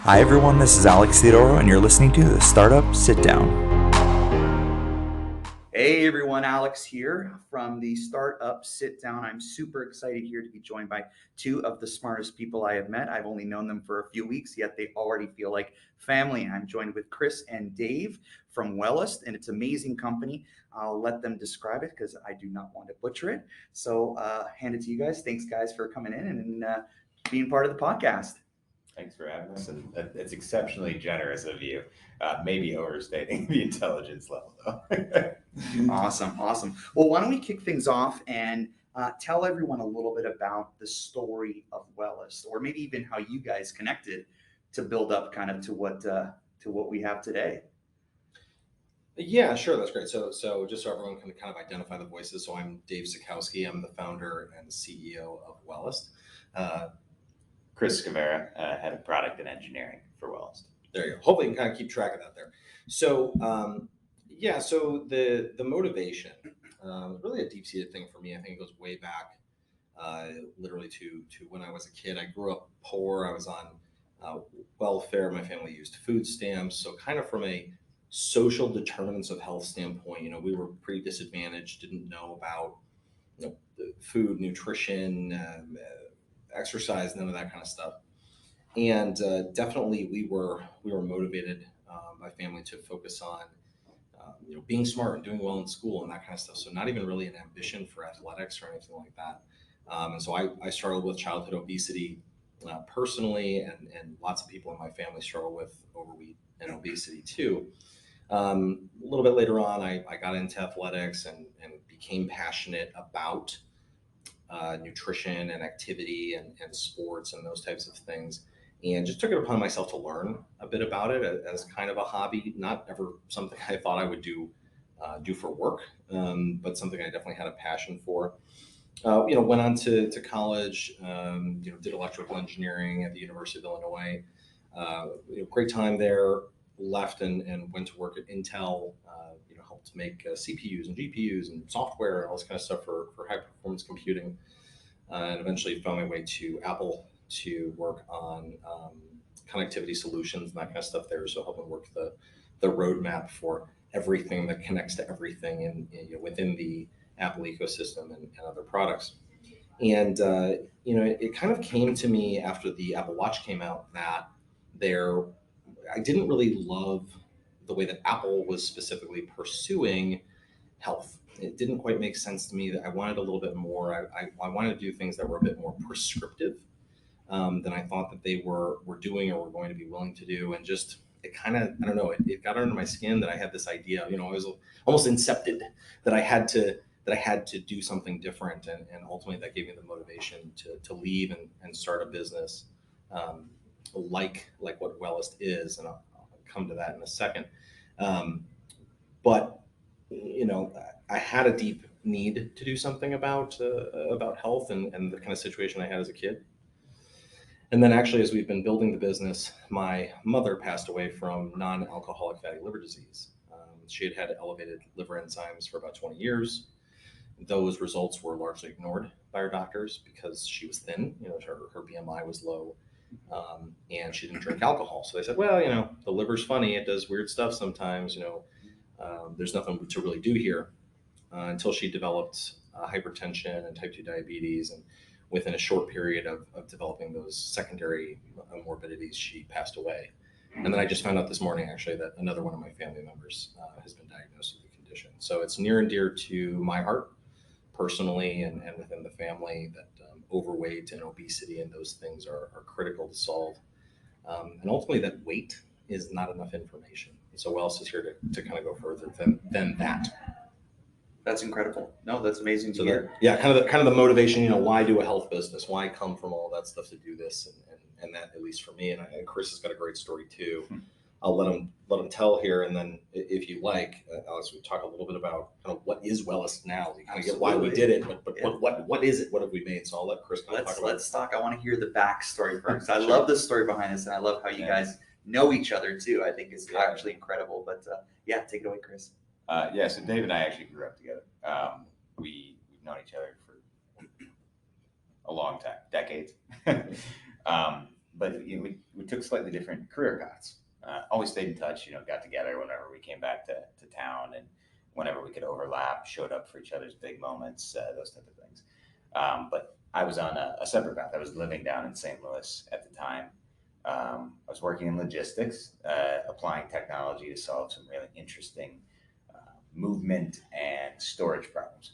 Hi everyone, this is Alex Theodorou, and you're listening to the Startup Sit Down. Hey everyone, Alex here from the Startup Sit Down. I'm super excited here to be joined by two of the smartest people I have met. I've only known them for a few weeks, yet they already feel like family. I'm joined with Chris and Dave from Wellest, and it's an amazing company. I'll let them describe it because I do not want to butcher it. So hand it to you guys. Thanks guys for coming in and being part of the podcast. Thanks for having us, and it's exceptionally generous of you. Maybe overstating the intelligence level, though. Awesome. Well, why don't we kick things off and tell everyone a little bit about the story of Wellest, or maybe even how you guys connected to build up kind of to what we have today. Yeah, sure. That's great. So just so everyone can kind of identify the voices. So I'm Dave Sikowski. I'm the founder and CEO of Wellest. Chris Scavera, head of product and engineering for Wellest. There you go. Hopefully you can kind of keep track of that there. So so the motivation, really a deep-seated thing for me. I think it goes way back, literally to when I was a kid. I grew up poor. I was on welfare. My family used food stamps. So kind of from a social determinants of health standpoint, we were pretty disadvantaged, didn't know about the food, nutrition, exercise, none of that kind of stuff. And definitely we were motivated by family to focus on being smart and doing well in school and that kind of stuff. So not even really an ambition for athletics or anything like that. And so I struggled with childhood obesity personally, and lots of people in my family struggle with overweight and obesity too. A little bit later on, I got into athletics and became passionate about nutrition and activity and sports and those types of things, and just took it upon myself to learn a bit about it as kind of a hobby, not ever something I thought I would do for work, but something I definitely had a passion for. Went on to college, did electrical engineering at the University of Illinois. Great time there. Left and went to work at Intel, helped make CPUs and GPUs and software and all this kind of stuff for high performance computing, and eventually found my way to Apple to work on connectivity solutions and that kind of stuff there. So helping work the roadmap for everything that connects to everything within the Apple ecosystem and other products. And it kind of came to me after the Apple Watch came out that I didn't really love the way that Apple was specifically pursuing health. It didn't quite make sense to me. That I wanted a little bit more. I wanted to do things that were a bit more prescriptive than I thought that they were doing or were going to be willing to do. And just, it kind of, I don't know, it got under my skin that I had this idea, I was almost incepted that I had to do something different. And ultimately that gave me the motivation to leave and start a business like what Wellest is. And I'll come to that in a second. But I had a deep need to do something about health and the kind of situation I had as a kid. And then actually, as we've been building the business, my mother passed away from non-alcoholic fatty liver disease. She had elevated liver enzymes for about 20 years. Those results were largely ignored by her doctors because she was thin, her BMI was low, and she didn't drink alcohol. So they said, well, the liver's funny. It does weird stuff sometimes, there's nothing to really do here, until she developed hypertension and type 2 diabetes. And within a short period of developing those secondary morbidities, she passed away. And then I just found out this morning, actually, that another one of my family members has been diagnosed with the condition. So it's near and dear to my heart personally and within the family that overweight and obesity and those things are critical to solve. And ultimately that weight is not enough information. So Wellest is here to kind of go further than that. That's incredible. No, that's amazing to hear. Kind of the motivation, why do a health business? Why come from all that stuff to do this? And that, at least for me, and Chris has got a great story too. I'll let him tell here, and then if you like, Alex, we talk a little bit about kind of what is Wellest now. You kind of get why we did it, but yeah. What is it? What have we made? So I'll let Chris talk about it. Let's talk. I want to hear the backstory first. I love the story behind this, and I love how you guys know each other too. I think it's actually incredible. But take it away, Chris. So Dave and I actually grew up together. We've known each other for a long time, decades. but we took slightly different career paths. Always stayed in touch, got together whenever we came back to town, and whenever we could overlap, showed up for each other's big moments, those type of things. But I was on a separate path. I was living down in St. Louis at the time. I was working in logistics, applying technology to solve some really interesting movement and storage problems.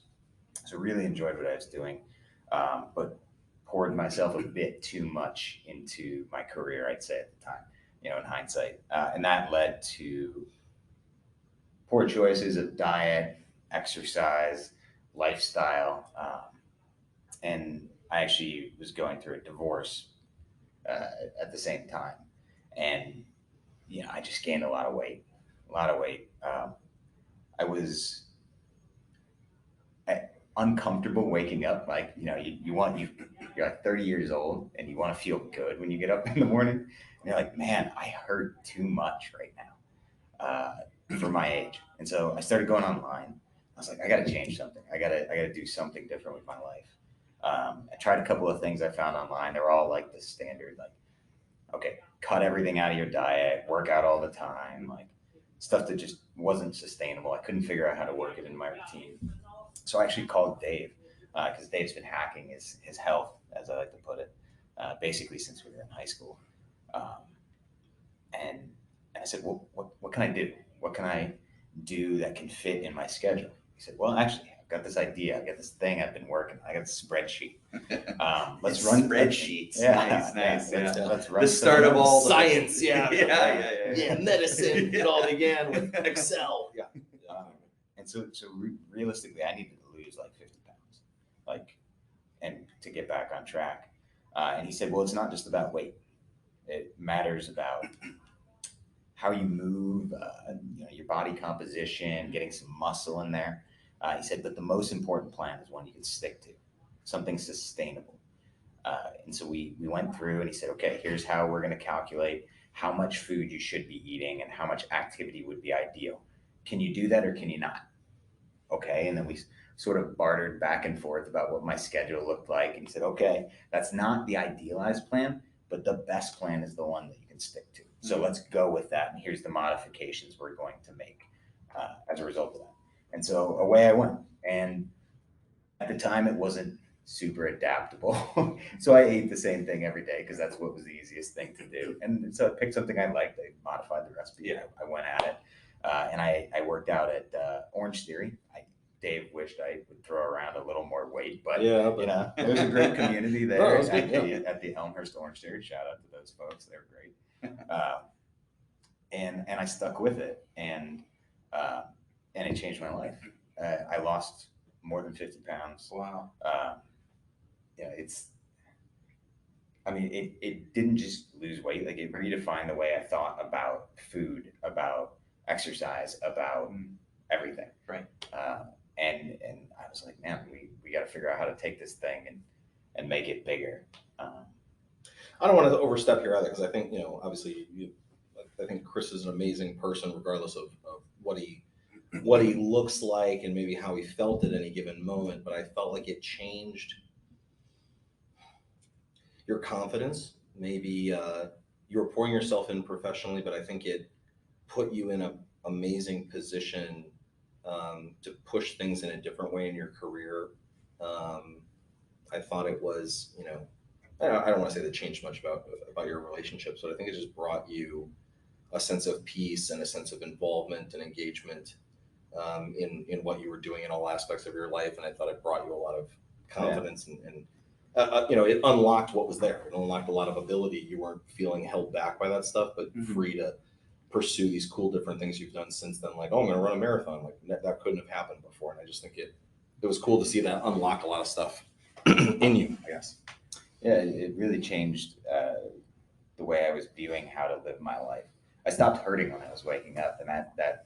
So really enjoyed what I was doing, but poured myself a bit too much into my career, I'd say at the time, in hindsight. And that led to poor choices of diet, exercise, lifestyle. And I actually was going through a divorce at the same time. And, I just gained a lot of weight. I was uncomfortable waking up. Like, you're like 30 years old and you want to feel good when you get up in the morning. And you're like, man, I hurt too much right now for my age. And so I started going online. I was like, I got to change something. I got to do something different with my life. I tried a couple of things I found online. They were all like the standard, like, okay, cut everything out of your diet, work out all the time, like stuff that just wasn't sustainable. I couldn't figure out how to work it in my routine. So I actually called Dave because Dave's been hacking his health, as I like to put it, basically since we were in high school. And I said, well, what can I do? What can I do that can fit in my schedule? He said, well, actually, I've got this idea. I've got this thing I've been working on. I got a spreadsheet. Let's run spreadsheets. Yeah, Nice. Let's run The start of all science. Yeah. Medicine. It all began with Excel. Yeah. And so realistically, I needed to lose like 50 pounds, and to get back on track. And he said, well, it's not just about weight. It matters about how you move, your body composition, getting some muscle in there. He said, but the most important plan is one you can stick to, something sustainable. And so we went through and he said, okay, here's how we're going to calculate how much food you should be eating and how much activity would be ideal. Can you do that or can you not? Okay. And then we sort of bartered back and forth about what my schedule looked like. And he said, okay, that's not the idealized plan, but the best plan is the one that you can stick to. So let's go with that. And here's the modifications we're going to make as a result of that. And so away I went. And at the time, it wasn't super adaptable. So I ate the same thing every day because that's what was the easiest thing to do. And so I picked something I liked. I modified the recipe. Yeah. I went at it. And I worked out at Orange Theory. Dave wished I would throw around a little more weight, but there's a great community there at the Elmhurst Orange Theory. Shout out to those folks; they're great. And I stuck with it, and it changed my life. I lost more than 50 pounds. Wow. It didn't just lose weight; like it redefined the way I thought about food, about exercise, about everything. Right. And I was like, man, we got to figure out how to take this thing and make it bigger. I don't want to overstep here either, because I think, obviously, I think Chris is an amazing person, regardless of what he looks like and maybe how he felt at any given moment. But I felt like it changed your confidence. Maybe you were pouring yourself in professionally, but I think it put you in an amazing position to push things in a different way in your career. I thought it was, I don't want to say that changed much about your relationships, but I think it just brought you a sense of peace and a sense of involvement and engagement in what you were doing in all aspects of your life. And I thought it brought you a lot of confidence and it unlocked what was there. It unlocked a lot of ability. You weren't feeling held back by that stuff, but free to pursue these cool different things you've done since then. Like, I'm going to run a marathon. Like that couldn't have happened before. And I just think it was cool to see that unlock a lot of stuff in you, I guess. Yeah, it really changed the way I was viewing how to live my life. I stopped hurting when I was waking up, and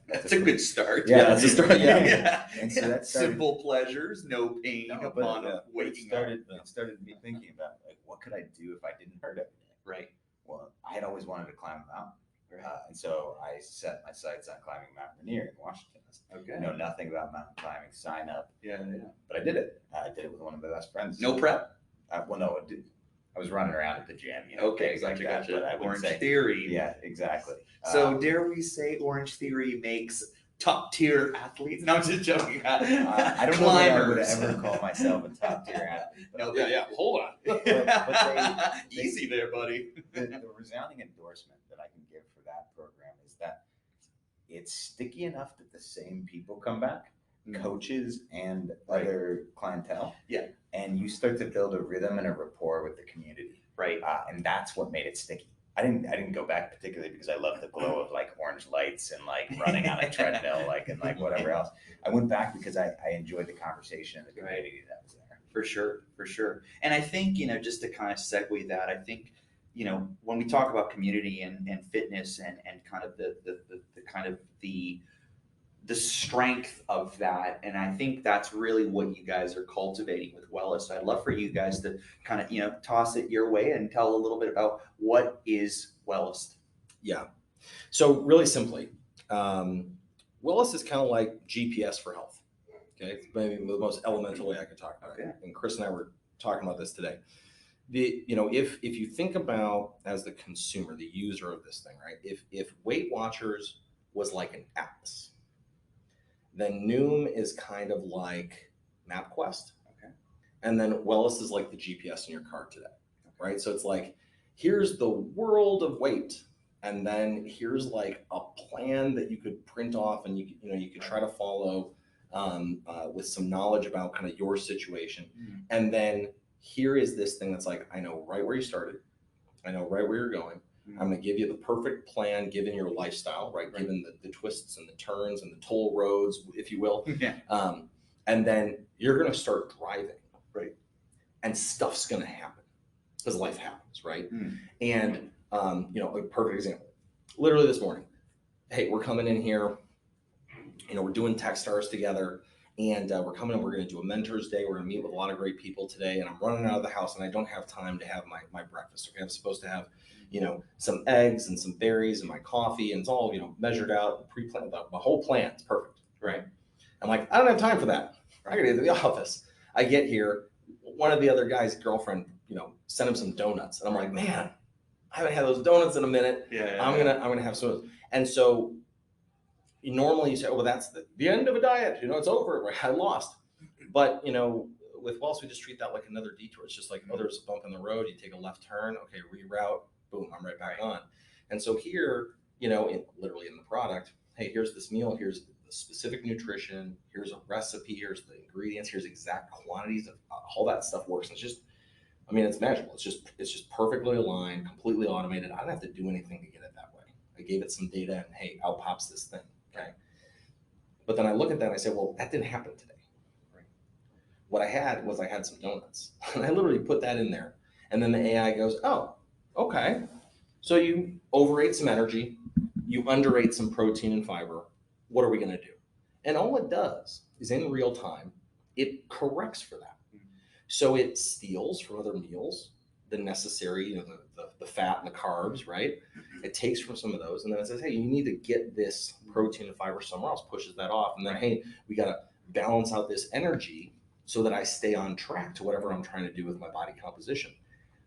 that's a good start. Yeah, that's a start. Yeah. And so that started, simple pleasures, no pain upon waking up. It started me thinking about, like, what could I do if I didn't hurt every day? Right. Well, I had always wanted to climb a mountain. And so I set my sights on climbing Mount Rainier in Washington. Okay. Know nothing about mountain climbing, sign up. Yeah. But I did it. I did it with one of my best friends. No prep? Well, no, I I was running around at the gym, Okay, things like that. But I would Orange say, Theory. yeah, exactly. So dare we say Orange Theory makes top tier athletes? No, I'm just joking. I don't know that I would ever call myself a top tier athlete. No, Yeah, hold on. But Easy there, buddy. the resounding endorsement that I can give for that program is that it's sticky enough that the same people come back, coaches and other clientele. Yeah. And you start to build a rhythm and a rapport with the community. Right. And that's what made it sticky. I didn't go back particularly because I love the glow of like orange lights and like running on a treadmill, and whatever else. I went back because I enjoyed the conversation and the community that was there. For sure. And I think, just to kind of segue that, I think, when we talk about community and fitness and kind of the kind of the strength of that, and I think that's really what you guys are cultivating with Wellest. So I'd love for you guys to kind of, toss it your way and tell a little bit about what is Wellest. Yeah. So really simply, Wellest is kind of like GPS for health. Okay, it's maybe the most elemental way I could talk about it. And Chris and I were talking about this today. If you think about as the consumer, the user of this thing, right? If Weight Watchers was like an atlas, then Noom is kind of like MapQuest, and then Wellest is like the GPS in your car today, right? So it's like, here's the world of weight, and then here's like a plan that you could print off, and you could try to follow with some knowledge about kind of your situation, and then here is this thing that's like, I know right where you started, I know right where you're going. I'm going to give you the perfect plan given your lifestyle, right? Given the twists and the turns and the toll roads, if you will. And then you're going to start driving, right? And stuff's going to happen because life happens, right? And, a perfect example, literally this morning, hey, we're coming in here, we're doing Techstars together, and we're coming in, we're going to do a mentors day. We're going to meet with a lot of great people today, and I'm running out of the house and I don't have time to have my breakfast. Okay, I'm supposed to have some eggs and some berries and my coffee, and it's all, measured out, pre-planned. The whole plan is perfect, right? I'm like, I don't have time for that. I gotta get to the office. I get here, one of the other guy's girlfriend, sent him some donuts, and I'm like, man, I haven't had those donuts in a minute. I'm gonna have some. And so, normally you say, oh, well, that's the end of a diet. It's over. I lost. But with Wellest, we just treat that like another detour. It's just like, oh, there's a bump in the road. You take a left turn. Okay, reroute. Boom, I'm right back on. And so here, literally in the product, hey, here's this meal, here's the specific nutrition, here's a recipe, here's the ingredients, here's exact quantities of all that stuff works. It's just, it's magical. It's just perfectly aligned, completely automated. I don't have to do anything to get it that way. I gave it some data and hey, out pops this thing, okay? But then I look at that and I say, well, that didn't happen today. Right? What I had some donuts. And I literally put that in there. And then the AI goes, oh, okay, so you overate some energy, you underate some protein and fiber. What are we going to do? And all it does is in real time, it corrects for that. So it steals from other meals the necessary, the fat and the carbs, right? It takes from some of those, and then it says, hey, you need to get this protein and fiber somewhere else, pushes that off. And then, hey, we got to balance out this energy so that I stay on track to whatever I'm trying to do with my body composition.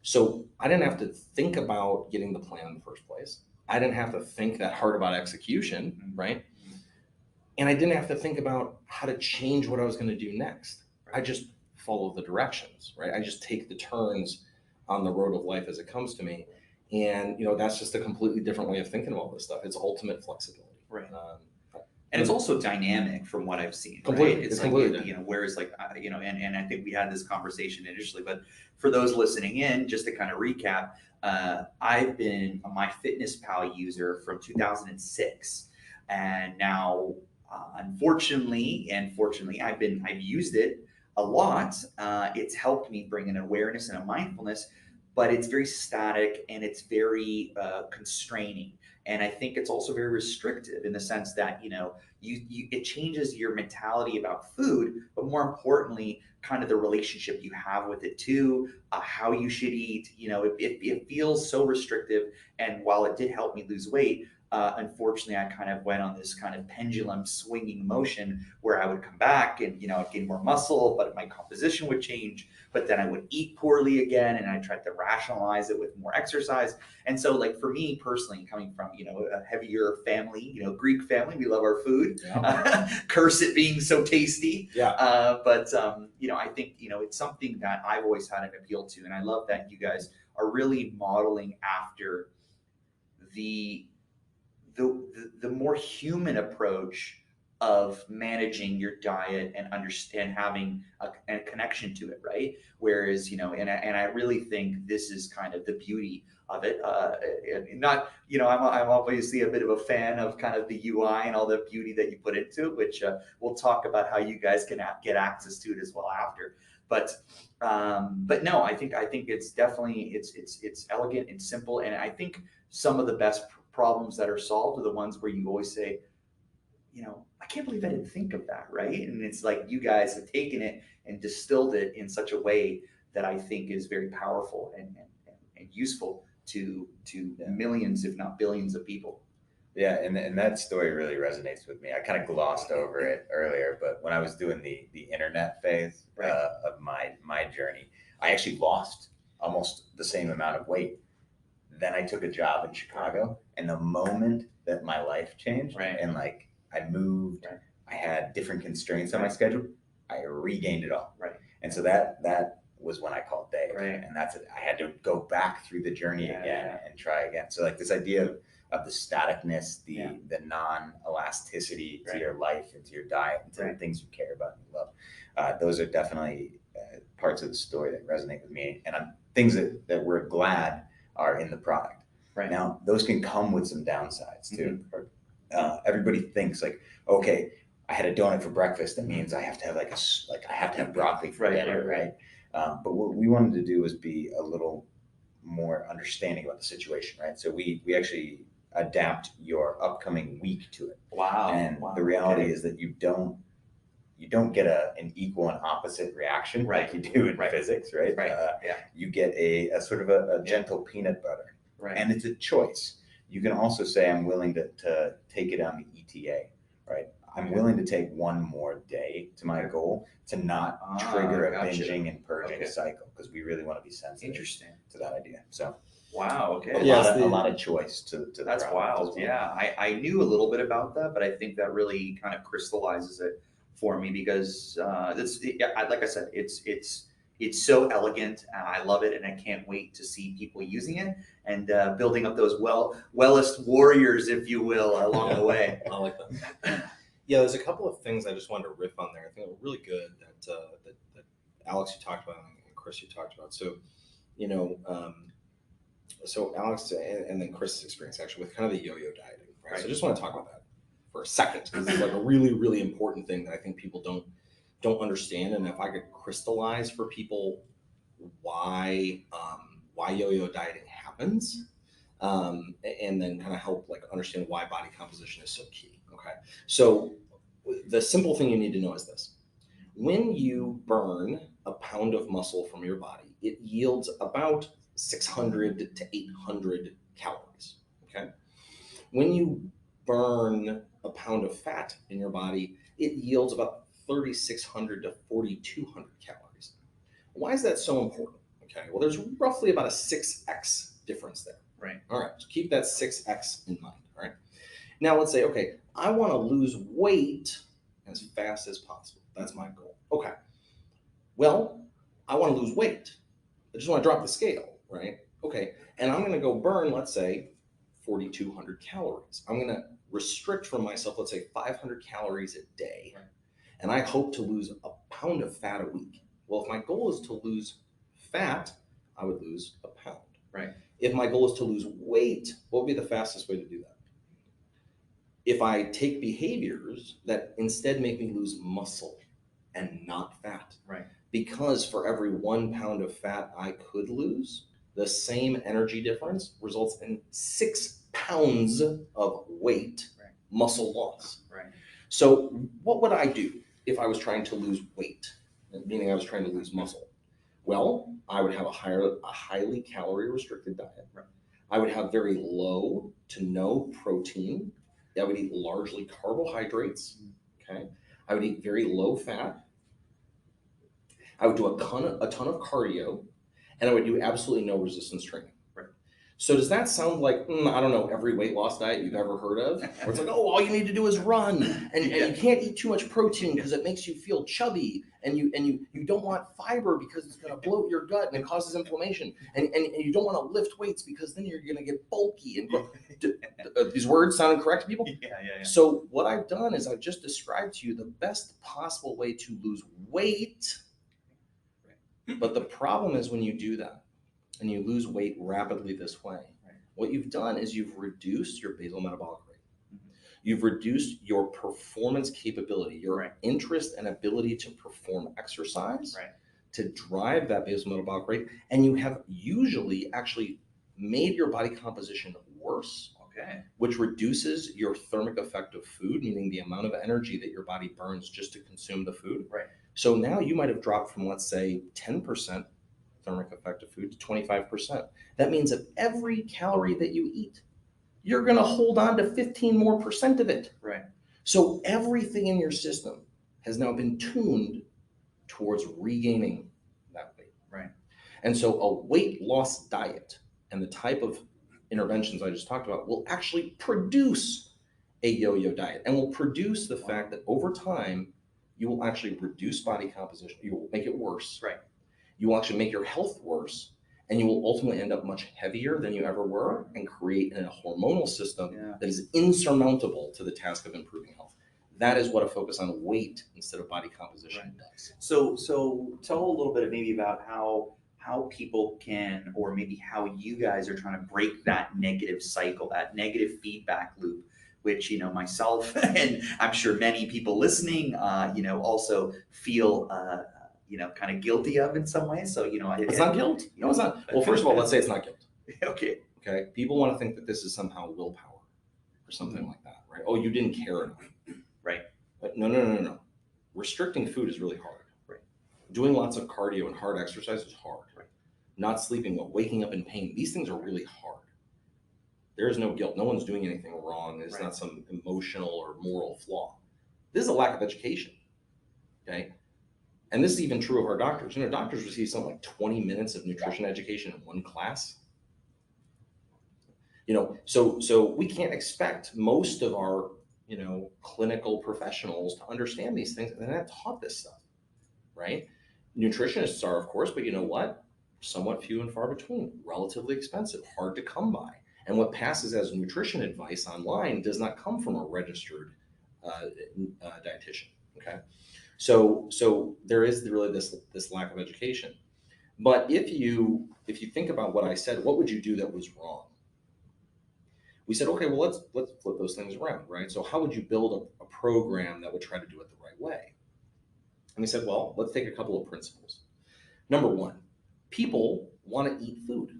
So I didn't have to think about getting the plan in the first place. I didn't have to think that hard about execution, right? And I didn't have to think about how to change what I was going to do next. I just follow the directions, right? I just take the turns on the road of life as it comes to me. And, that's just a completely different way of thinking about this stuff. It's ultimate flexibility. Right. And it's also dynamic from what I've seen. Completely. Right? It's like, completely. Whereas like, and I think we had this conversation initially, but for those listening in, just to kind of recap, I've been a MyFitnessPal user from 2006. And now, unfortunately, and fortunately, I've used it a lot. It's helped me bring an awareness and a mindfulness, but it's very static and it's very constraining. And I think it's also very restrictive in the sense that, it changes your mentality about food, but more importantly, kind of the relationship you have with it too, how you should eat. It feels so restrictive. And while it did help me lose weight, unfortunately, I kind of went on this kind of pendulum swinging motion where I would come back and, I'd gain more muscle, but my composition would change. But then I would eat poorly again, and I tried to rationalize it with more exercise. And so, like, for me personally, coming from, a heavier family, Greek family, we love our food. Yeah. Curse it being so tasty. Yeah. But I think, it's something that I've always had an appeal to. And I love that you guys are really modeling after the more human approach of managing your diet and understand having a connection to it, right? Whereas, and I really think this is kind of the beauty of it. Not, I'm obviously a bit of a fan of kind of the UI and all the beauty that you put into it, which we'll talk about how you guys can get access to it as well after. But no, I think it's definitely it's elegant and simple, and I think some of the best problems that are solved are the ones where you always say, I can't believe I didn't think of that, right? And it's like you guys have taken it and distilled it in such a way that I think is very powerful and useful to millions, if not billions, of people. Yeah, and that story really resonates with me. I kind of glossed over it earlier, but when I was doing the internet phase of my journey, I actually lost almost the same amount of weight. Then I took a job in Chicago, and the moment that my life changed, and like I moved, I had different constraints on my schedule, I regained it all. And so that was when I called Dave, and that's it. I had to go back through the journey again and try again. So like this idea of the staticness, the non-elasticity to your life and to your diet and to the things you care about and love. Those are definitely parts of the story that resonate with me, and things that we're glad are in the product. Now, those can come with some downsides too. Everybody thinks like, okay, I had a donut for breakfast. That means I have to have I have to have broccoli for dinner, right? But what we wanted to do was be a little more understanding about the situation, right? So we actually adapt your upcoming week to it. And the reality is that you don't get an equal and opposite reaction like you do in physics, right? You get a sort of a gentle peanut butter, and it's a choice. You can also say, I'm willing to take it on the ETA, right? I'm willing to take one more day to my goal to not trigger a binging and purging cycle, because we really want to be sensitive to that idea. So a lot of choice to that's wild. Well. I knew a little bit about that, but I think that really kind of crystallizes it for me, because like I said, it's so elegant, and I love it, and I can't wait to see people using it and building up those Wellest warriors, if you will, along the way. I like that. Yeah, there's a couple of things I just wanted to riff on there. I think were really good that Alex, you talked about, and Chris, you talked about. So, so Alex and then Chris's experience actually with kind of the yo-yo dieting, right? So I just want to talk about that for a second, because it's like a really, really important thing that I think people don't understand. And if I could crystallize for people why yo-yo dieting happens, and then kind of help like understand why body composition is so key. Okay, so the simple thing you need to know is this: when you burn a pound of muscle from your body, it yields about 600 to 800 calories. Okay, when you burn a pound of fat in your body, it yields about 3,600 to 4,200 calories. Why is that so important? Okay, well, there's roughly about a 6x difference there. All right, so keep that 6x in mind. All right, now let's say, okay, I want to lose weight as fast as possible. That's my goal. Okay, well, I want to lose weight. I just want to drop the scale, right? Okay, and I'm going to go burn, let's say, 4,200 calories. I'm going to restrict from myself, let's say, 500 calories a day. And I hope to lose a pound of fat a week. Well, if my goal is to lose fat, I would lose a pound. If my goal is to lose weight, what would be the fastest way to do that? If I take behaviors that instead make me lose muscle and not fat. Because for every 1 pound of fat I could lose, the same energy difference results in 6 pounds of weight muscle loss. So what would I do if I was trying to lose weight? meaning I was trying to lose muscle. Well, I would have a highly calorie restricted diet. Right. I would have very low to no protein. I would eat largely carbohydrates. Okay. I would eat very low fat. I would do a ton of cardio, and I would do absolutely no resistance training. Right. So does that sound like, I don't know, every weight loss diet you've ever heard of? Where it's like, oh, all you need to do is run, and you can't eat too much protein because it makes you feel chubby, and you don't want fiber because it's going to bloat your gut and it causes inflammation, and you don't want to lift weights because then you're going to get bulky and grow. These words sounding correct to people? Yeah. So what I've done is I've just described to you the best possible way to lose weight. But the problem is when you do that and you lose weight rapidly this way, what you've done is you've reduced your basal metabolic rate. You've reduced your performance capability, your interest and ability to perform exercise, to drive that basal metabolic rate. And you have usually actually made your body composition worse, which reduces your thermic effect of food, meaning the amount of energy that your body burns just to consume the food. So now you might have dropped from, let's say, 10% thermic effect of food to 25%. That means that every calorie that you eat, you're going to hold on to 15% more of it. So everything in your system has now been tuned towards regaining that weight. And so a weight loss diet and the type of interventions I just talked about will actually produce a yo-yo diet, and will produce the fact that over time, you will actually reduce body composition. You will make it worse. You will actually make your health worse, and you will ultimately end up much heavier than you ever were and create a hormonal system that is insurmountable to the task of improving health. That is what a focus on weight instead of body composition does. So tell a little bit maybe about how people can, or maybe how you guys are trying to break that negative cycle, that negative feedback loop, which, myself and I'm sure many people listening, also feel, kind of guilty of in some way. So, it's not guilt. No, it's not. Well, first of all, let's say it's not guilt. Okay. People want to think that this is somehow willpower or something like that, right? Oh, you didn't care enough. But no. Restricting food is really hard. Doing lots of cardio and hard exercise is hard. Not sleeping well, waking up in pain. These things are really hard. There is no guilt. No one's doing anything wrong. It's not some emotional or moral flaw. This is a lack of education. And this is even true of our doctors. Doctors receive something like 20 minutes of nutrition education in one class. So we can't expect most of our, clinical professionals to understand these things, and they're not taught this stuff, right? Nutritionists are, of course, but you know what? Somewhat few and far between, relatively expensive, hard to come by. And what passes as nutrition advice online does not come from a registered dietitian. So there is really this lack of education. But if you think about what I said, what would you do that was wrong? We said, okay, well, let's flip those things around, right? So how would you build a program that would try to do it the right way? And we said, well, let's take a couple of principles. Number one, people want to eat food.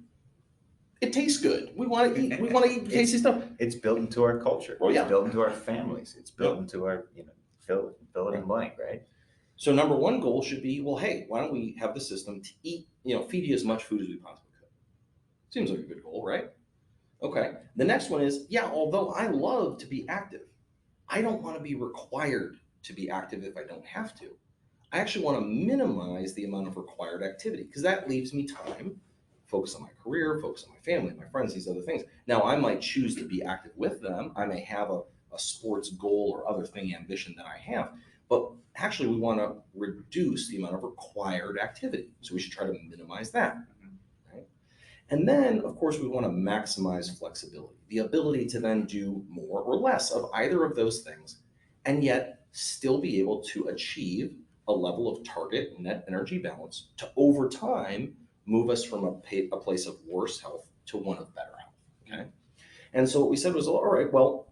It tastes good. We want to eat. We want to eat tasty stuff. It's built into our culture. Well, It's built into our families. It's built into our, fill it in blank, right? So number one goal should be, well, hey, why don't we have the system to eat, feed you as much food as we possibly could? Seems like a good goal, right? Okay. The next one is, although I love to be active, I don't want to be required to be active if I don't have to. I actually want to minimize the amount of required activity because that leaves me time, focus on my career, focus on my family, my friends, these other things. Now, I might choose to be active with them. I may have a sports goal or other thing, ambition that I have, but actually we want to reduce the amount of required activity. So we should try to minimize that. Right? And then, of course, we want to maximize flexibility, the ability to then do more or less of either of those things, and yet still be able to achieve a level of target net energy balance to over time move us from a place of worse health to one of better health. And so what we said was, all right, well,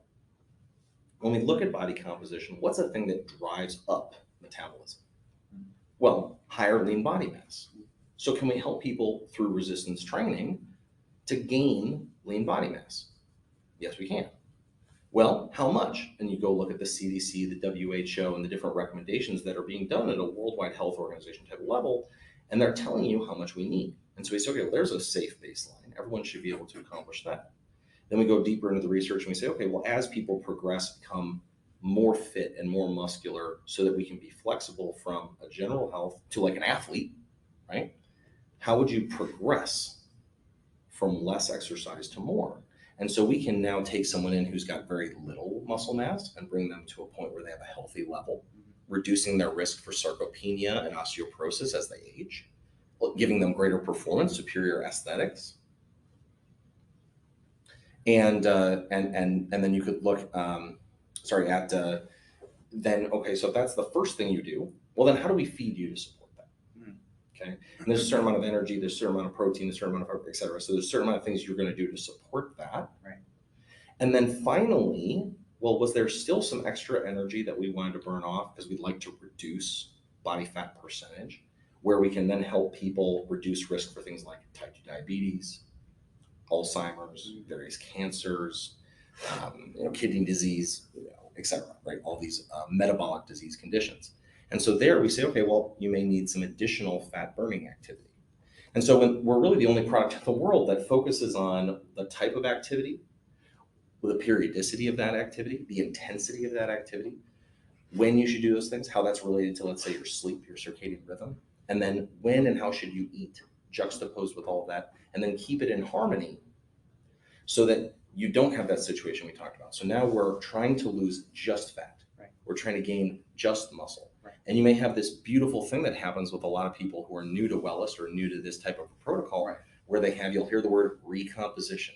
when we look at body composition, what's the thing that drives up metabolism? Well, higher lean body mass. So can we help people through resistance training to gain lean body mass? Yes, we can. Well, how much? And you go look at the CDC, the WHO, and the different recommendations that are being done at a worldwide health organization type of level, and they're telling you how much we need. And so we say, okay, well, there's a safe baseline. Everyone should be able to accomplish that. Then we go deeper into the research and we say, okay, well, as people progress, become more fit and more muscular so that we can be flexible from a general health to like an athlete, right? How would you progress from less exercise to more? And so we can now take someone in who's got very little muscle mass and bring them to a point where they have a healthy level, reducing their risk for sarcopenia and osteoporosis as they age, giving them greater performance, superior aesthetics. And then you could look, at then, okay, so if that's the first thing you do, well, then how do we feed you to support that? Okay, and there's a certain amount of energy, there's a certain amount of protein, there's a certain amount of, et cetera. So there's a certain amount of things you're going to do to support that. Right. And then finally, well, was there still some extra energy that we wanted to burn off because we'd like to reduce body fat percentage, where we can then help people reduce risk for things like type 2 diabetes, Alzheimer's, various cancers, kidney disease, et cetera, right? All these metabolic disease conditions. And so there we say, okay, well, you may need some additional fat burning activity. And so when we're really the only product in the world that focuses on the type of activity, the periodicity of that activity, the intensity of that activity, when you should do those things, how that's related to, let's say, your sleep, your circadian rhythm, and then when and how should you eat, juxtaposed with all of that, and then keep it in harmony so that you don't have that situation we talked about. So now we're trying to lose just fat. Right. We're trying to gain just muscle. Right. And you may have this beautiful thing that happens with a lot of people who are new to Wellest or new to this type of protocol, Right. where you'll hear the word recomposition.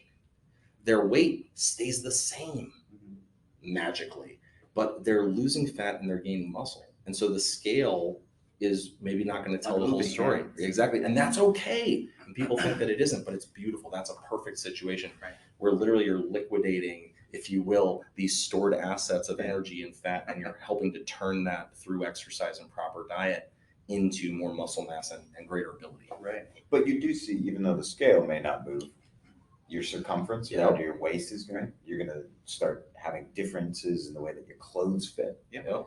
Their weight stays the same magically, but they're losing fat and they're gaining muscle. And so the scale is maybe not going to tell the whole story. Exactly. And that's okay. And people think that it isn't, but it's beautiful. That's a perfect situation, right, where literally you're liquidating, if you will, these stored assets of energy and fat, and you're helping to turn that through exercise and proper diet into more muscle mass and greater ability. Right. But you do see, even though the scale may not move, your circumference, Yeah. around your waist is going, you're going to start having differences in the way that your clothes fit. Yeah.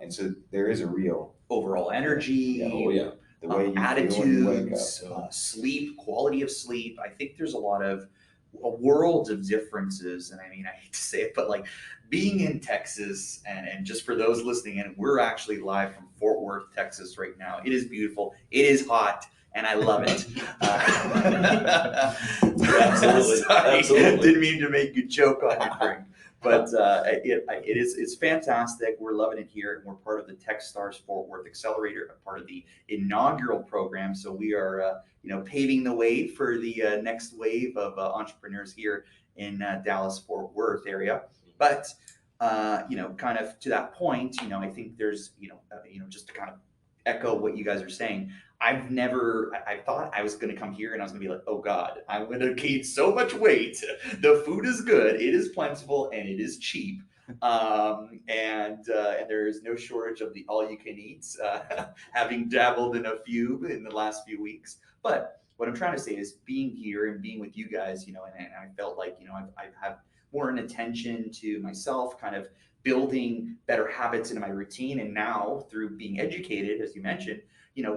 And so there is a real Overall energy, the way you attitudes, feel when you wake up. sleep, quality of sleep. I think there's a world of differences. And I mean, I hate to say it, but like being in Texas, and just for those listening in, we're actually live from Fort Worth, Texas right now. It is beautiful. It is hot. And I love it. Absolutely. Absolutely. Didn't mean to make you choke on your drink, but it's fantastic. We're loving it here, and we're part of the TechStars Fort Worth Accelerator, a part of the inaugural program. So we are, paving the way for the next wave of entrepreneurs here in Dallas Fort Worth area. But kind of to that point, I think there's, just to kind of echo what you guys are saying. I thought I was going to come here and I was going to be like, oh God, I'm going to gain so much weight. The food is good, it is plentiful, and it is cheap. And there is no shortage of the all you can eats, having dabbled in a few in the last few weeks. But what I'm trying to say is being here and being with you guys, and I felt like, I've had more an attention to myself, kind of building better habits into my routine. And now through being educated, as you mentioned,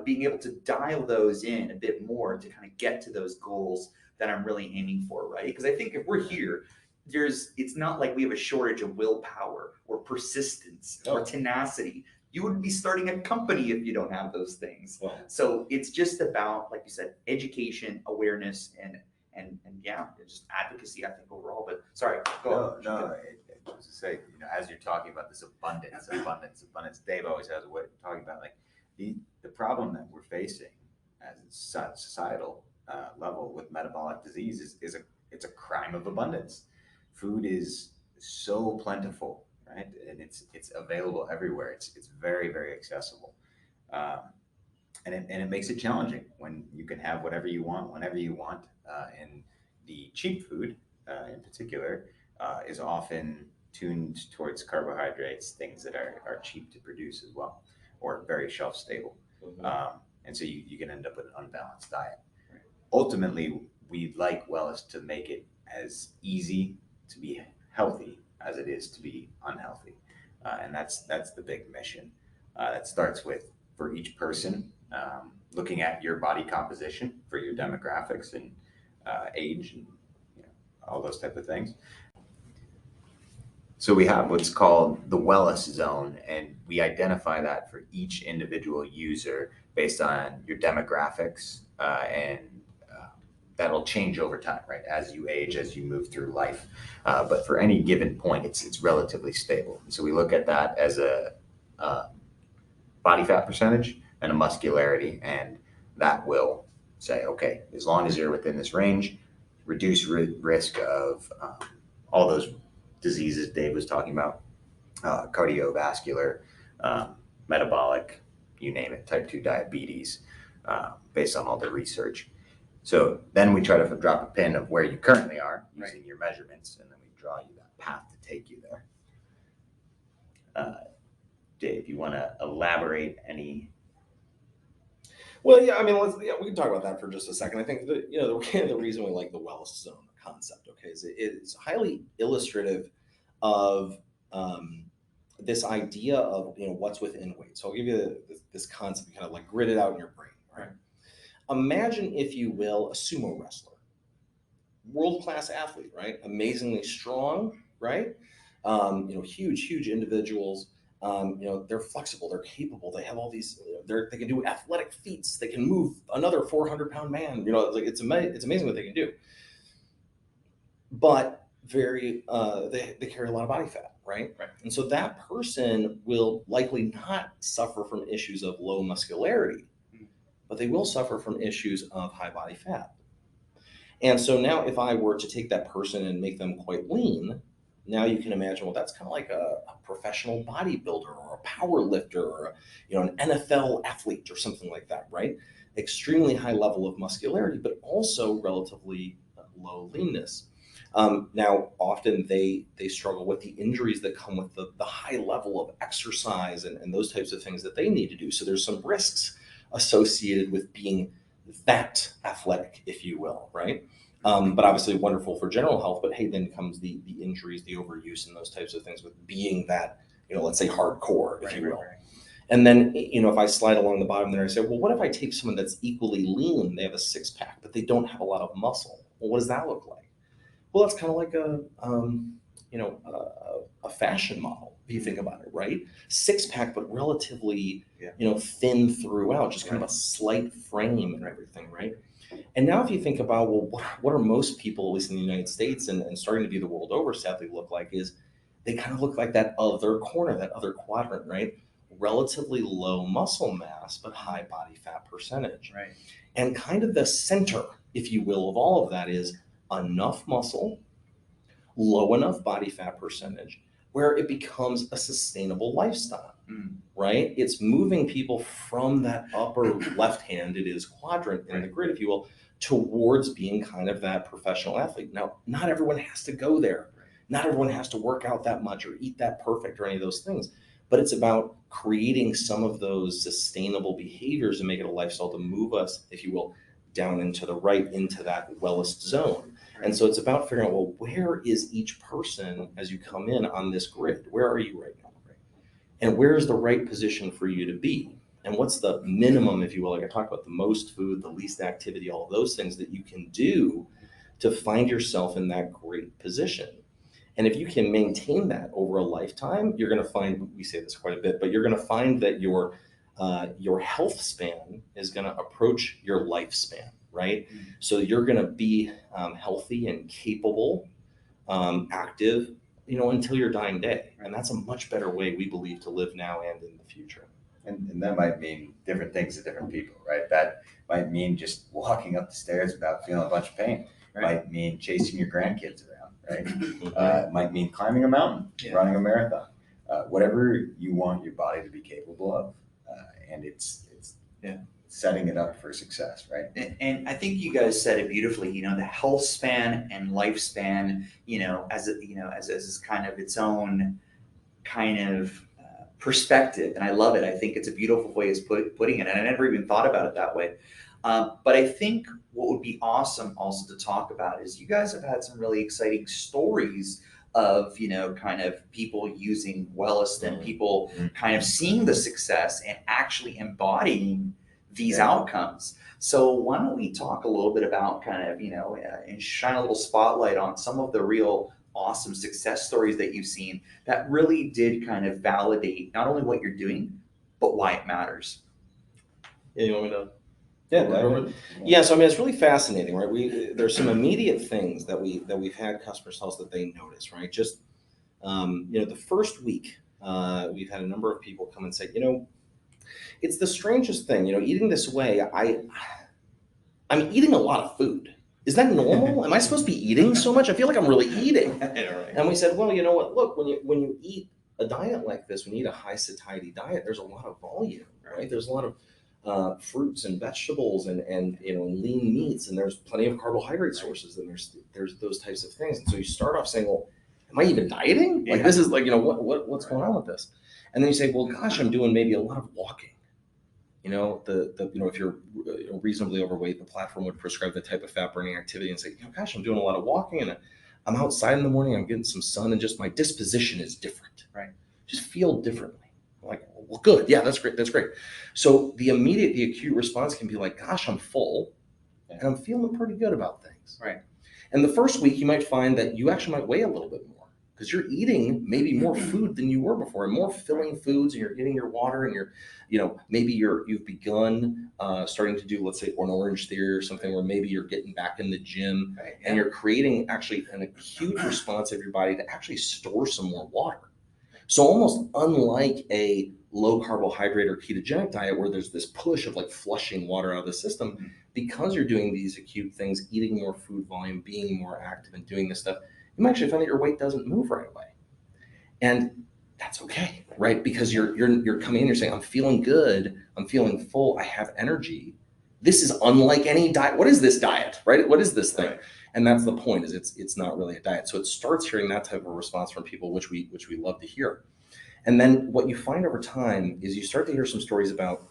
being able to dial those in a bit more to kind of get to those goals that I'm really aiming for, right? Because I think if we're here, it's not like we have a shortage of willpower or persistence or tenacity. You wouldn't be starting a company if you don't have those things. Well, so it's just about, like you said, education, awareness, and just advocacy, I think, overall. But sorry, go on. No. I was to say, as you're talking about this abundance, Dave always has a way of talking about like the problem that we're facing as a societal level with metabolic disease is it's a crime of abundance. Food is so plentiful, right? And it's available everywhere. It's very, very accessible. And it makes it challenging when you can have whatever you want, whenever you want. And the cheap food in particular is often tuned towards carbohydrates, things that are cheap to produce as well, or very shelf stable. Mm-hmm. And so you can end up with an unbalanced diet. Right. Ultimately, we'd like Wellest to make it as easy to be healthy as it is to be unhealthy. And that's the big mission. That starts with, for each person, looking at your body composition for your demographics and age and all those type of things. So we have what's called the Wellest zone, and we identify that for each individual user based on your demographics, and that'll change over time, right? As you age, as you move through life. But for any given point, it's relatively stable. So we look at that as a body fat percentage and a muscularity, and that will say, okay, as long as you're within this range, reduce risk of all those diseases Dave was talking about, cardiovascular, metabolic, you name it, type 2 diabetes, based on all the research. So then we try to drop a pin of where you currently are using your measurements, and then we draw you that path to take you there. Dave, you want to elaborate any? Well, yeah, I mean, we can talk about that for just a second. I think that, the reason we like the Wellest zone concept, okay, is it's highly illustrative of this idea of, what's within weight. So I'll give you this concept, you kind of like grid it out in your brain, right? Imagine, if you will, a sumo wrestler, world-class athlete, right? Amazingly strong, right? Huge individuals. They're flexible, they're capable, they have all these, they can do athletic feats, they can move another 400-pound man, it's amazing what they can do. But they carry a lot of body fat, right? And so that person will likely not suffer from issues of low muscularity, but they will suffer from issues of high body fat. And so now if I were to take that person and make them quite lean, now you can imagine, well, that's kind of like a professional bodybuilder or a power lifter or an NFL athlete or something like that, right? Extremely high level of muscularity, but also relatively low leanness. Now, often they struggle with the injuries that come with the high level of exercise and those types of things that they need to do. So there's some risks associated with being that athletic, if you will, right? But obviously wonderful for general health, but hey, then comes the injuries, the overuse, and those types of things with being that, let's say hardcore, if you will. And then, if I slide along the bottom there, I say, well, what if I take someone that's equally lean, they have a six-pack, but they don't have a lot of muscle? Well, what does that look like? Well, that's kind of like a fashion model, if you think about it, right? Six-pack, but relatively, thin throughout, just kind of a slight frame and everything, right? And now if you think about, well, what are most people, at least in the United States and starting to be the world over, sadly look like, is they kind of look like that other corner, that other quadrant, right? Relatively low muscle mass, but high body fat percentage. Right. And kind of the center, if you will, of all of that is enough muscle, low enough body fat percentage, where it becomes a sustainable lifestyle, right? It's moving people from that upper left-hand, it is quadrant in the grid, if you will, towards being kind of that professional athlete. Now, not everyone has to go there. Not everyone has to work out that much or eat that perfect or any of those things, but it's about creating some of those sustainable behaviors and make it a lifestyle to move us, if you will, down into the right, into that Wellest zone. And so it's about figuring out, well, where is each person as you come in on this grid? Where are you right now? And where is the right position for you to be? And what's the minimum, if you will, like I talked about, the most food, the least activity, all those things that you can do to find yourself in that great position. And if you can maintain that over a lifetime, you're going to find, we say this quite a bit, but you're going to find that your health span is going to approach your lifespan, right? So you're going to be healthy and capable, active, until your dying day. And that's a much better way, we believe, to live now and in the future. And that might mean different things to different people, right? That might mean just walking up the stairs without feeling a bunch of pain. Might mean chasing your grandkids around, right? It might mean climbing a mountain, running a marathon, whatever you want your body to be capable of. And it's setting it up for success, right? And I think you guys said it beautifully. The health span and lifespan, as kind of its own kind of perspective, and I love it. I think it's a beautiful way of putting it, and I never even thought about it that way. But I think what would be awesome also to talk about is you guys have had some really exciting stories of, kind of people using Wellest and people kind of seeing the success and actually embodying these outcomes. So why don't we talk a little bit about kind of, and shine a little spotlight on some of the real awesome success stories that you've seen that really did kind of validate not only what you're doing, but why it matters. Yeah, you want me to? Yeah, so I mean, it's really fascinating, right? There's some immediate things that we've had customers tell us that they notice, right? Just the first week, we've had a number of people come and say, it's the strangest thing, eating this way. I'm eating a lot of food. Is that normal? Am I supposed to be eating so much? I feel like I'm really eating. And we said, well, you know what? Look, when you eat a diet like this, when you eat a high satiety diet, there's a lot of volume, right? There's a lot of fruits and vegetables and lean meats, and there's plenty of carbohydrate sources, and there's those types of things. And so you start off saying, well, am I even dieting? Like this is like, what's going on with this? And then you say, well, gosh, I'm doing maybe a lot of walking. If you're reasonably overweight, the platform would prescribe the type of fat burning activity and say, gosh, I'm doing a lot of walking and I'm outside in the morning, I'm getting some sun, and just my disposition is different. Right. Just feel differently. I'm like, well, good. Yeah, that's great. That's great. So the acute response can be like, gosh, I'm full and I'm feeling pretty good about things. Right. And the first week you might find that you actually might weigh a little bit more, because you're eating maybe more food than you were before, and more filling foods, and you're getting your water, and maybe you've begun starting to do, let's say, an orange theory or something, where maybe you're getting back in the gym, and you're creating actually an acute response of your body to actually store some more water. So almost unlike a low carbohydrate or ketogenic diet where there's this push of like flushing water out of the system, because you're doing these acute things, eating more food volume, being more active, and doing this stuff, you might actually find that your weight doesn't move right away. And that's okay, right? Because you're coming in, you're saying, I'm feeling good, I'm feeling full, I have energy. This is unlike any diet. What is this diet, right? What is this thing? Right. And that's the point, is it's not really a diet. So it starts hearing that type of a response from people, which we love to hear. And then what you find over time is you start to hear some stories about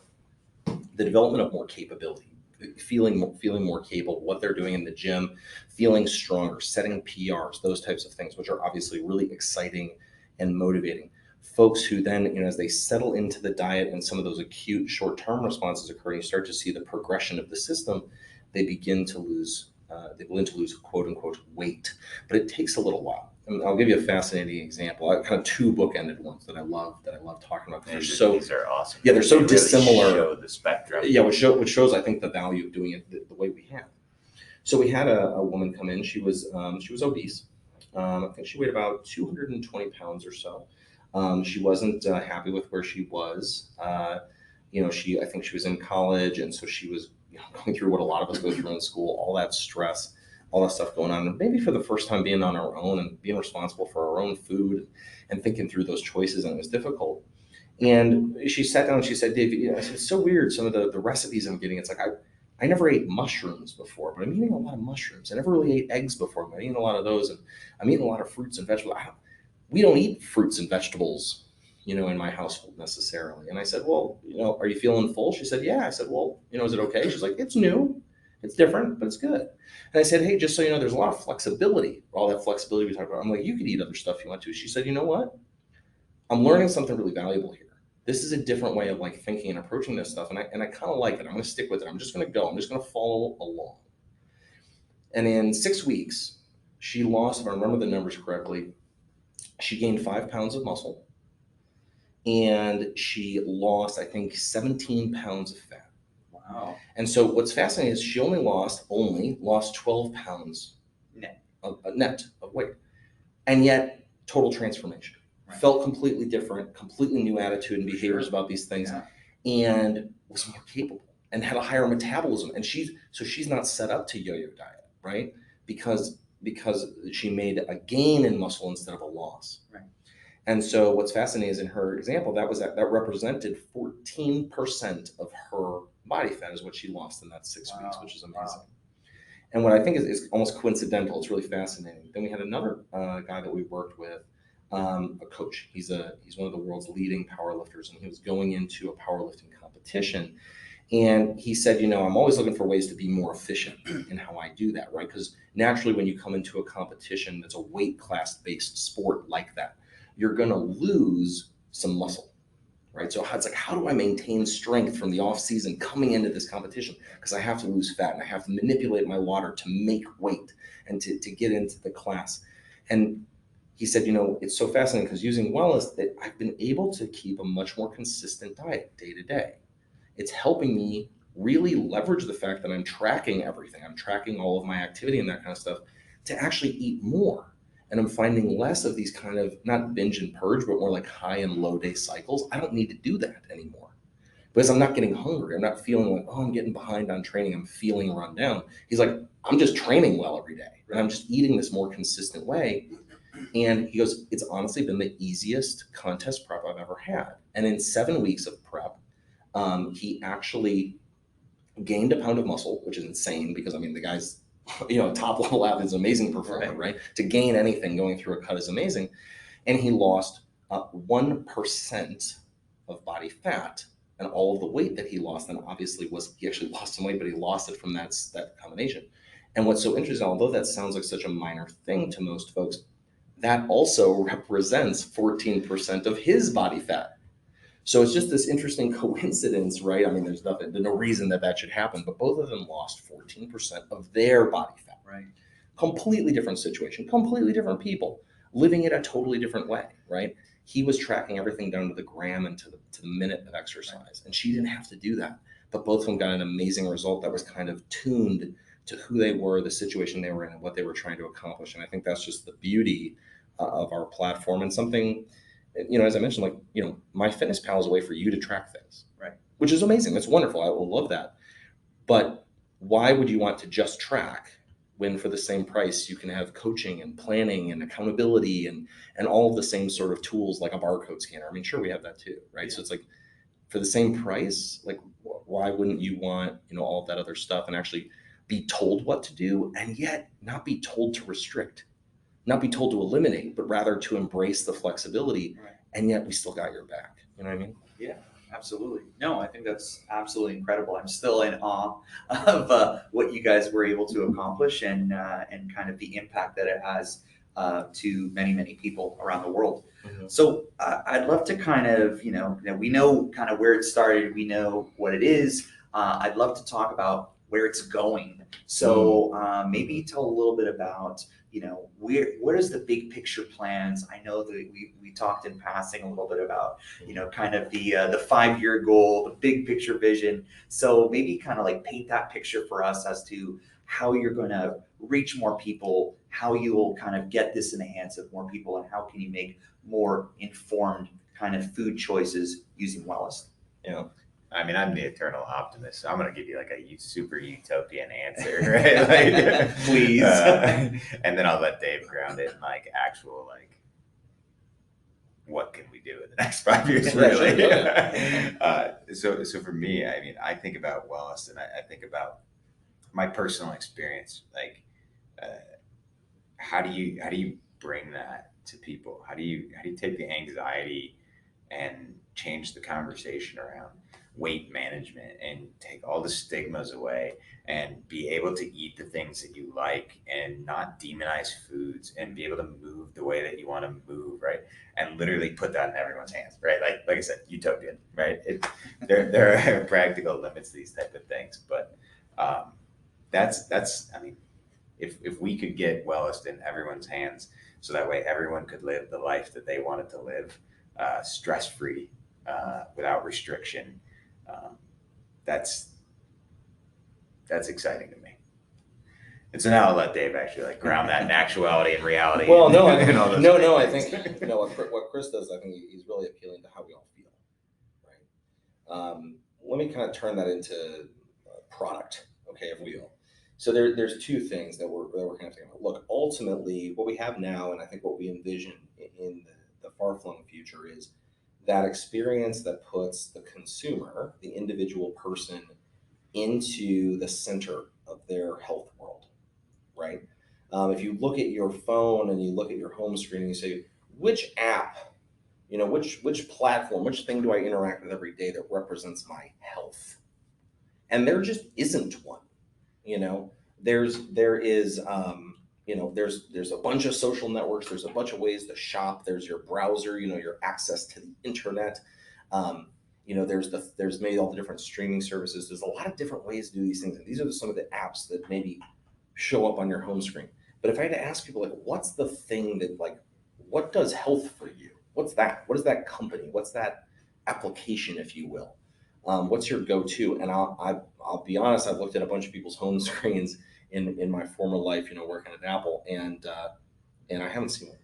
the development of more capability, feeling more capable, what they're doing in the gym, feeling stronger, setting PRs, those types of things, which are obviously really exciting and motivating. Folks who then, as they settle into the diet and some of those acute short-term responses occur, and you start to see the progression of the system, they begin to lose quote unquote weight, but it takes a little while. And I'll give you a fascinating example. I kind of two bookended ones that I love talking about. These are awesome. Yeah, they're so dissimilar. Really show the spectrum. Yeah, which shows I think the value of doing it the way we have. So we had a woman come in. She was obese. I think she weighed about 220 pounds or so. She wasn't happy with where she was. I think she was in college, and so she was going through what a lot of us go through in school, all that stress, all that stuff going on, and maybe for the first time being on our own and being responsible for our own food and thinking through those choices, and it was difficult. And she sat down and she said, Dave, I said, it's so weird, some of the recipes I'm getting. It's like, I never ate mushrooms before, but I'm eating a lot of mushrooms. I never really ate eggs before, but I'm eating a lot of those, and I'm eating a lot of fruits and vegetables. We don't eat fruits and vegetables, in my household necessarily. And I said, well, are you feeling full? She said, yeah. I said, well, is it okay? She's like, it's new, it's different, but it's good. And I said, hey, just so you know, there's a lot of flexibility, all that flexibility we talked about. I'm like, you could eat other stuff you want to. She said, you know what? I'm learning something really valuable here. This is a different way of like thinking and approaching this stuff. And I kind of like it. I'm going to stick with it. I'm just going to go. I'm just going to follow along. And in 6 weeks, she lost, if I remember the numbers correctly, she gained 5 pounds of muscle. And she lost, I think, 17 pounds of fat. Wow. And so what's fascinating is she only lost 12 pounds net of weight. And yet, total transformation. Right. Felt completely different, completely new attitude and behaviors about these things, and was more capable and had a higher metabolism. And she's not set up to yo-yo diet, right? Because she made a gain in muscle instead of a loss. Right. And so what's fascinating is in her example, that represented 14% of her body fat is what she lost in that 6 weeks, which is amazing. Wow. And what I think is almost coincidental, it's really fascinating. Then we had another guy that we worked with, a coach. He's one of the world's leading powerlifters, and he was going into a powerlifting competition. And he said, I'm always looking for ways to be more efficient in how I do that, right? Because naturally, when you come into a competition that's a weight class based sport like that, you're going to lose some muscle, right? So it's like, how do I maintain strength from the off season coming into this competition? Because I have to lose fat and I have to manipulate my water to make weight and to get into the class. And he said, it's so fascinating because using Wellest, that I've been able to keep a much more consistent diet day to day. It's helping me really leverage the fact that I'm tracking everything. I'm tracking all of my activity and that kind of stuff to actually eat more. And I'm finding less of these kind of, not binge and purge, but more like high and low day cycles. I don't need to do that anymore because I'm not getting hungry. I'm not feeling like, I'm getting behind on training. I'm feeling run down. He's like, I'm just training well every day. And I'm just eating this more consistent way. And he goes, it's honestly been the easiest contest prep I've ever had. And in 7 weeks of prep, he actually gained a pound of muscle, which is insane because the guy's, top level athlete, is an amazing performer, right? To gain anything going through a cut is amazing. And he lost 1% of body fat, and all of the weight that he lost then obviously he actually lost some weight, but he lost it from that combination. And what's so interesting, although that sounds like such a minor thing to most folks, that also represents 14% of his body fat. So it's just this interesting coincidence, right? There's no reason that should happen, but both of them lost 14% of their body fat. Right. Completely different situation, completely different people, living it a totally different way, right? He was tracking everything down to the gram and to the minute of exercise, and she didn't have to do that. But both of them got an amazing result that was kind of tuned to who they were, the situation they were in, and what they were trying to accomplish. And I think that's just the beauty of our platform, and something, as I mentioned, MyFitnessPal is a way for you to track things, right? Which is amazing. That's wonderful. I will love that. But why would you want to just track when for the same price you can have coaching and planning and accountability and all of the same sort of tools like a barcode scanner? Sure, we have that too, right? Yeah. So it's like, for the same price, why wouldn't you want, all of that other stuff and actually be told what to do and yet not be told to restrict? Not be told to eliminate, but rather to embrace the flexibility. Right. And yet we still got your back. You know what I mean? Yeah, absolutely. No, I think that's absolutely incredible. I'm still in awe of what you guys were able to accomplish and kind of the impact that it has to many, many people around the world. Mm-hmm. So I'd love to kind of, we know kind of where it started. We know what it is. I'd love to talk about where it's going. So maybe tell a little bit about, what is the big picture plans? I know that we talked in passing a little bit about, kind of the 5-year goal, the big picture vision. So maybe kind of like paint that picture for us as to how you're going to reach more people, how you will kind of get this in the hands of more people, and how can you make more informed kind of food choices using Wellest? Yeah. I'm the eternal optimist. So I'm going to give you like a super utopian answer, right? Please. And then I'll let Dave ground it in actual, what can we do in the next 5 years, really? So for me, I think about Wellest and I think about my personal experience. How do you bring that to people? How do you take the anxiety and change the conversation around weight management and take all the stigmas away and be able to eat the things that you like and not demonize foods and be able to move the way that you want to move, right? And literally put that in everyone's hands, right? Like I said, utopian, right? There are practical limits to these type of things, but that's if we could get Wellest in everyone's hands so that way everyone could live the life that they wanted to live, stress-free, without restriction, that's exciting to me. And so now I'll let Dave actually ground that in actuality and reality. Well, I think what Chris does, I think he's really appealing to how we all feel, right? Let me kind of turn that into product, okay, if we will. So there's two things that we're kind of thinking about. Look, ultimately, what we have now, and I think what we envision in the far-flung future, is that experience that puts the consumer, the individual person, into the center of their health world, right? If you look at your phone and you look at your home screen and you say, which app, which platform, which thing do I interact with every day that represents my health? and there just isn't one. There is there's a bunch of social networks, there's a bunch of ways to shop, there's your browser, your access to the internet. There's maybe all the different streaming services. There's a lot of different ways to do these things, and these are some of the apps that maybe show up on your home screen. But if I had to ask people, like, what's the thing that, like, what does health for you? What's that? What is that company? What's that application, if you will? What's your go-to? And I'll be honest, I've looked at a bunch of people's home screens in my former life, working at Apple, and I haven't seen one.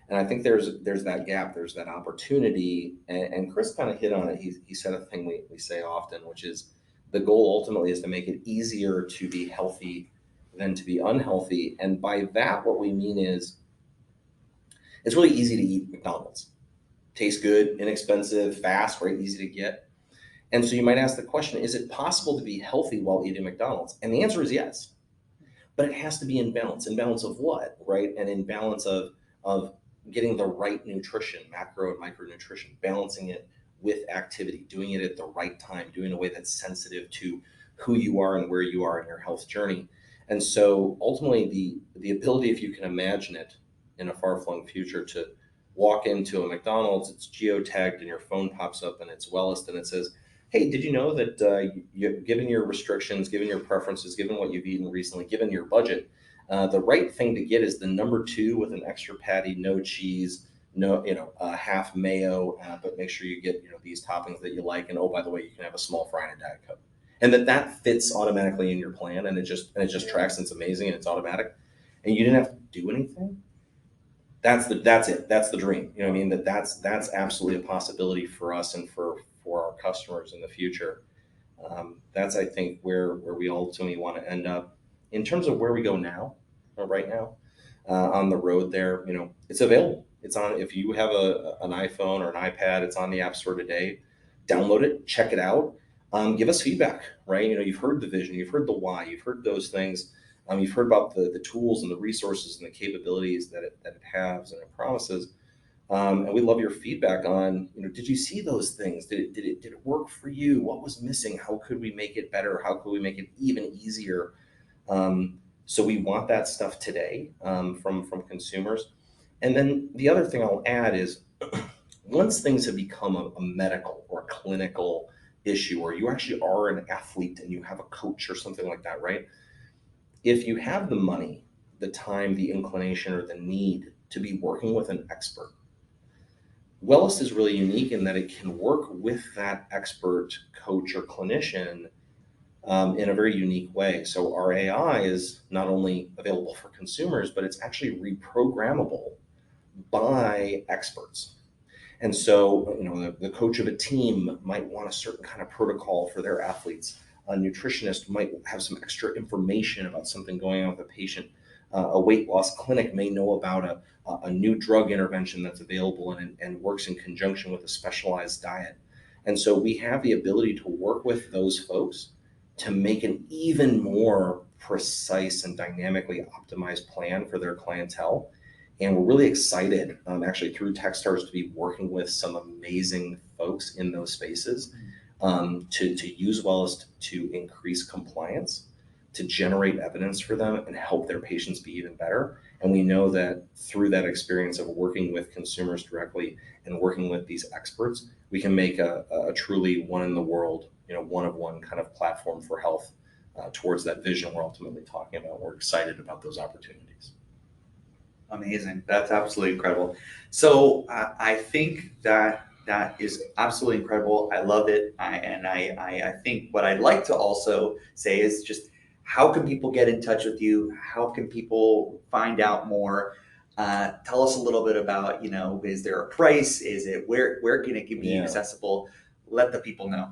And I think there's that gap, there's that opportunity, and Chris kind of hit on it. He said a thing we say often, which is the goal ultimately is to make it easier to be healthy than to be unhealthy. And by that, what we mean is it's really easy to eat McDonald's. Tastes good, inexpensive, fast, right? Easy to get. And so you might ask the question, is it possible to be healthy while eating McDonald's? And the answer is yes. But it has to be in balance. In balance of what, right? And in balance of getting the right nutrition, macro and micronutrition, balancing it with activity, doing it at the right time, doing it in a way that's sensitive to who you are and where you are in your health journey. And so ultimately the ability, if you can imagine it in a far-flung future, to walk into a McDonald's, it's geotagged and your phone pops up and it's Wellest and it says, hey, did you know that given your restrictions, given your preferences, given what you've eaten recently, given your budget, the right thing to get is the number 2 with an extra patty, no cheese, no, half mayo, but make sure you get, these toppings that you like. And oh, by the way, you can have a small fry and a Diet Coke. And that fits automatically in your plan, and it just tracks, and it's amazing, and it's automatic, and you didn't have to do anything. That's it. That's the dream. You know what I mean? That's absolutely a possibility for us and for our customers in the future. That's, I think, where we ultimately want to end up. In terms of where we go now, right now, on the road there, it's available. It's on, if you have an iPhone or an iPad, it's on the App Store today. Download it, check it out. Give us feedback, right? You've heard the vision, you've heard the why, you've heard those things. You've heard about the tools and the resources and the capabilities that it has and it promises. And we love your feedback on, did you see those things? Did it work for you? What was missing? How could we make it better? How could we make it even easier? So we want that stuff today from consumers. And then the other thing I'll add is once things have become a medical or a clinical issue, or you actually are an athlete and you have a coach or something like that, right? If you have the money, the time, the inclination, or the need to be working with an expert, Wellest is really unique in that it can work with that expert coach or clinician in a very unique way. So our AI is not only available for consumers, but it's actually reprogrammable by experts. And so, the coach of a team might want a certain kind of protocol for their athletes. A nutritionist might have some extra information about something going on with a patient. A weight loss clinic may know about a new drug intervention that's available and works in conjunction with a specialized diet. And so we have the ability to work with those folks to make an even more precise and dynamically optimized plan for their clientele. And we're really excited, actually, through Techstars, to be working with some amazing folks in those spaces to use Wellest to increase compliance, to generate evidence for them and help their patients be even better. And we know that through that experience of working with consumers directly and working with these experts, we can make a truly one in the world, one of one kind of platform for health towards that vision we're ultimately talking about. We're excited about those opportunities. Amazing. That's absolutely incredible. So I think that is absolutely incredible. I love it. I think what I'd like to also say is just, how can people get in touch with you? How can people find out more? Tell us a little bit about, is there a price? Is it where can it be accessible? Let the people know.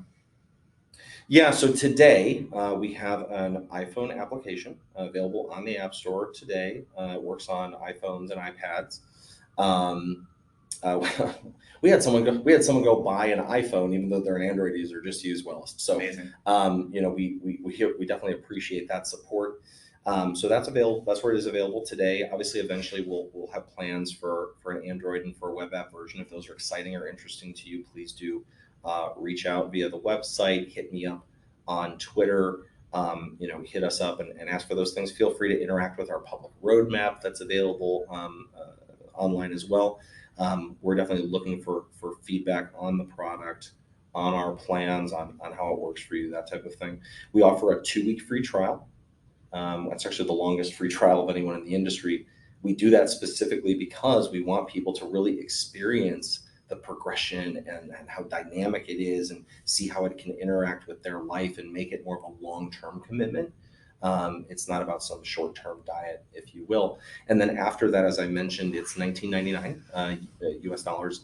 Yeah, so today we have an iPhone application available on the App Store today. It works on iPhones and iPads. We had someone go buy an iPhone, even though they're an Android user, just to use Wellest. So amazing. We definitely appreciate that support. So that's available. That's where it is available today. Obviously, eventually we'll have plans for an Android and for a web app version. If those are exciting or interesting to you, please do reach out via the website. Hit me up on Twitter. Hit us up and ask for those things. Feel free to interact with our public roadmap that's available online as well. We're definitely looking for feedback on the product, on our plans, on how it works for you, that type of thing. We offer a 2-week free trial. That's actually the longest free trial of anyone in the industry. We do that specifically because we want people to really experience the progression and how dynamic it is, and see how it can interact with their life and make it more of a long-term commitment. It's not about some short-term diet, if you will. And then after that, as I mentioned, it's $19.99 US dollars,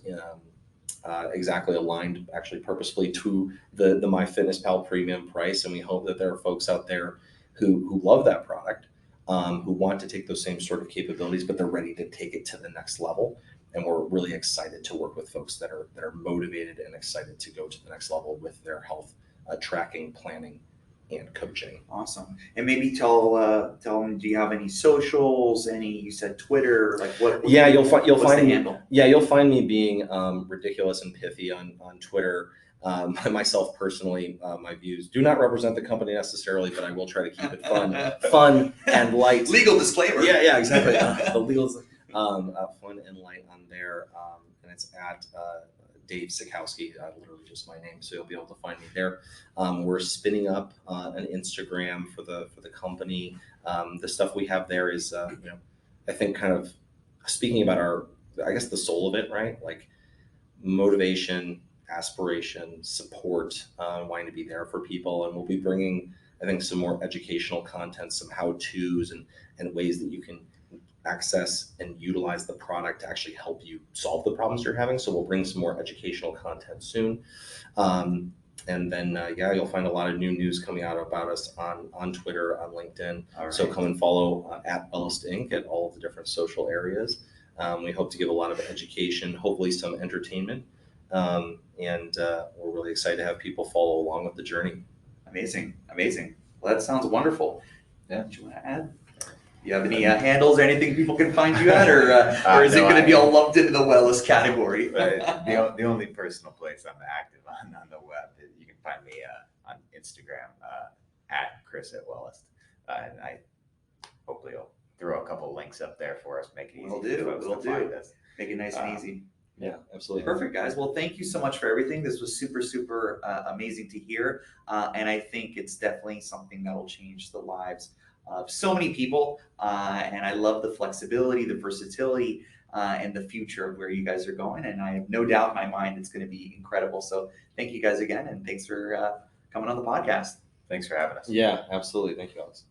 exactly aligned, actually purposefully to the MyFitnessPal premium price. And we hope that there are folks out there who love that product, who want to take those same sort of capabilities, but they're ready to take it to the next level. And we're really excited to work with folks that are motivated and excited to go to the next level with their health tracking, planning, and coaching. Awesome. And maybe tell them, do you have any socials? You said Twitter, like what? Yeah, you'll find the me. handle? Yeah, you'll find me being ridiculous and pithy on Twitter. Myself personally, my views do not represent the company necessarily, but I will try to keep it fun and light. Legal disclaimer. Yeah, exactly. The legals, fun and light on there, and it's at Dave Sikowski, literally just my name, so you'll be able to find me there. We're spinning up an Instagram for the company. The stuff we have there is, I think, kind of speaking about the soul of it, right? Like motivation, aspiration, support, wanting to be there for people. And we'll be bringing, I think, some more educational content, some how-tos and ways that you can access and utilize the product to actually help you solve the problems you're having. So we'll bring some more educational content soon. And then, you'll find a lot of new news coming out about us on Twitter, on LinkedIn. Right. So come and follow at Wellest Inc. at all of the different social areas. We hope to give a lot of education, hopefully some entertainment. And we're really excited to have people follow along with the journey. Amazing. Well, that sounds wonderful. Yeah. Do you want to add? Do you have any handles or anything people can find you at, or is it going to be all lumped into the Wellest category? The only personal place I'm active on the web, you can find me on Instagram at Chris at Wellest, and I hopefully I'll throw a couple links up there for us, make it easy for folks to find us. Make it nice and easy. Yeah, absolutely. Perfect, guys. Well, thank you so much for everything. This was super amazing to hear. And I think it's definitely something that will change the lives of so many people. And I love the flexibility, the versatility, and the future of where you guys are going. And I have no doubt in my mind it's going to be incredible. So thank you guys again. And thanks for coming on the podcast. Thanks for having us. Yeah, absolutely. Thank you, Alex.